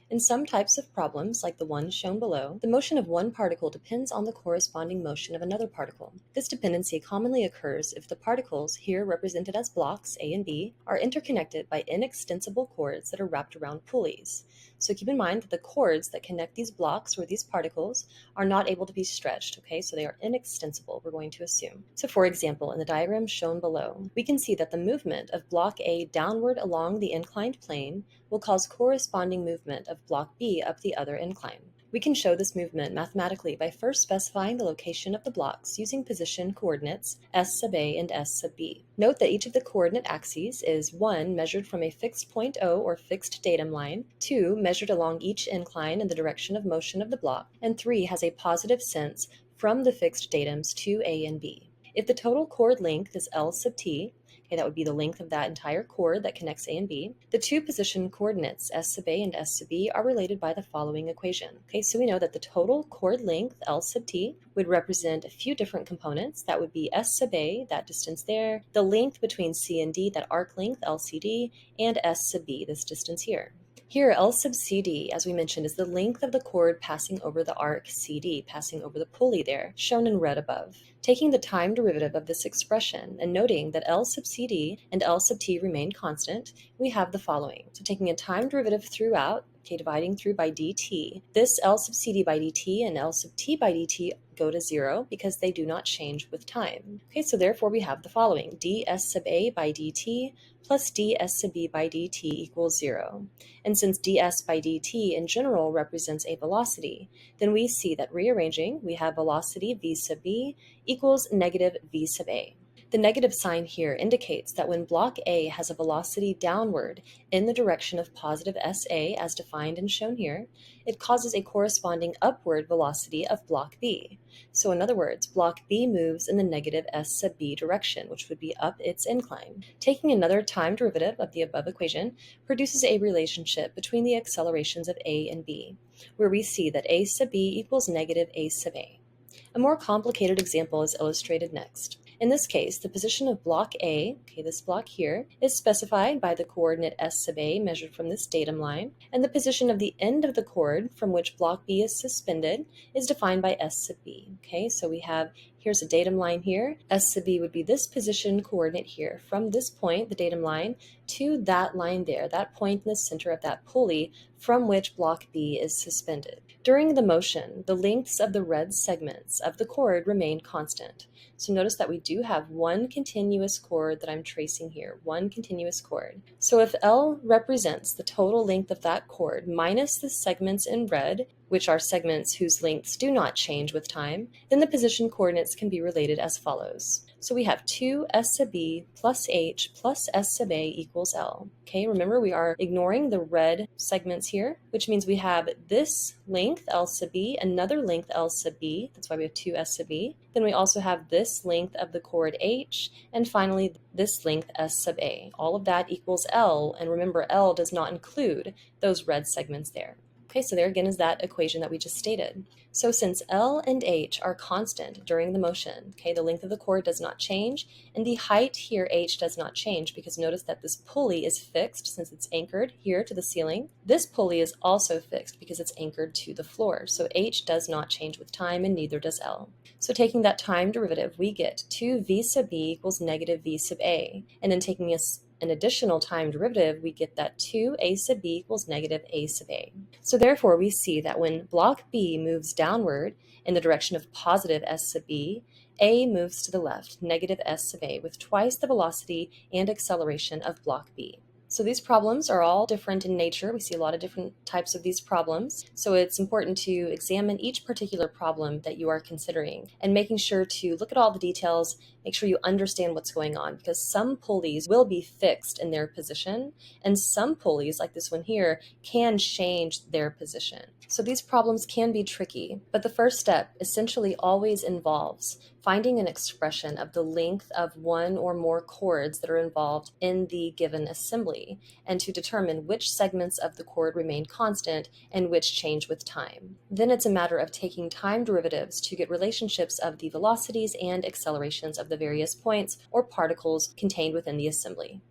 In some types of problems, like the one shown below, the motion of one particle depends on the corresponding motion of another particle. This dependency commonly occurs if the particles, here represented as blocks A and B, are interconnected by inextensible cords that are wrapped around pulleys. So keep in mind that the cords that connect these blocks or these particles are not able to be stretched, okay? So they are inextensible, we're going to assume. So for example, in the diagram shown below, we can see that the movement of block A downward along the inclined plane will cause corresponding movement of block B up the other incline. We can show this movement mathematically by first specifying the location of the blocks using position coordinates S sub A and S sub B. Note that each of the coordinate axes is 1 measured from a fixed point O or fixed datum line, 2 measured along each incline in the direction of motion of the block, and 3 has a positive sense from the fixed datums to A and B. If the total chord length is L sub t, okay, that would be the length of that entire chord that connects A and B, the two position coordinates S sub A and S sub B are related by the following equation. Okay, so we know that the total chord length L sub t would represent a few different components. That would be S sub A, that distance there, the length between C and D, that arc length LCD, and S sub B, this distance here. Here, L sub CD, as we mentioned, is the length of the cord passing over the arc CD, passing over the pulley there, shown in red above. Taking the time derivative of this expression and noting that L sub CD and L sub t remain constant, we have the following. So taking a time derivative throughout, okay, dividing through by dt, this L sub CD by dt and L sub t by dt go to 0 because they do not change with time. Okay, so therefore we have the following. ds sub a by dt plus ds sub b by dt equals 0. And since ds by dt in general represents a velocity, then we see that rearranging, we have velocity v sub b equals negative v sub a. The negative sign here indicates that when block A has a velocity downward in the direction of positive SA, as defined and shown here, it causes a corresponding upward velocity of block B. So in other words, block B moves in the negative S sub B direction, which would be up its incline. Taking another time derivative of the above equation produces a relationship between the accelerations of A and B, where we see that A sub B equals negative A sub A. A more complicated example is illustrated next. In this case, the position of block A, okay, this block here, is specified by the coordinate S sub A measured from this datum line, and the position of the end of the cord from which block B is suspended is defined by S sub B. Okay, so we have, here's a datum line here. S sub B would be this position coordinate here, from this point, the datum line, to that line there, that point in the center of that pulley from which block B is suspended. During the motion, the lengths of the red segments of the cord remain constant. So notice that we do have one continuous chord that I'm tracing here, one continuous chord. So if L represents the total length of that chord minus the segments in red, which are segments whose lengths do not change with time, then the position coordinates can be related as follows. So we have 2 S sub B plus H plus S sub A equals L. Okay, remember we are ignoring the red segments here, which means we have this length L sub B, another length L sub B, that's why we have 2 S sub B. Then we also have this length of the chord H, and finally this length S sub A. All of that equals L, and remember L does not include those red segments there. Okay, so there again is that equation that we just stated. So since L and H are constant during the motion, okay, the length of the cord does not change, and the height here, H, does not change, because notice that this pulley is fixed since it's anchored here to the ceiling. This pulley is also fixed because it's anchored to the floor, so H does not change with time, and neither does L. So taking that time derivative, we get 2 V sub B equals negative V sub A, and then taking an additional time derivative, we get that 2a sub b equals negative a sub a. So therefore, we see that when block B moves downward in the direction of positive s sub b, A moves to the left, negative s sub a, with twice the velocity and acceleration of block B. So these problems are all different in nature. We see a lot of different types of these problems. So it's important to examine each particular problem that you are considering and making sure to look at all the details, make sure you understand what's going on, because some pulleys will be fixed in their position and some pulleys, like this one here, can change their position. So these problems can be tricky, but the first step essentially always involves finding an expression of the length of one or more chords that are involved in the given assembly, and to determine which segments of the chord remain constant and which change with time. Then it's a matter of taking time derivatives to get relationships of the velocities and accelerations of the various points or particles contained within the assembly.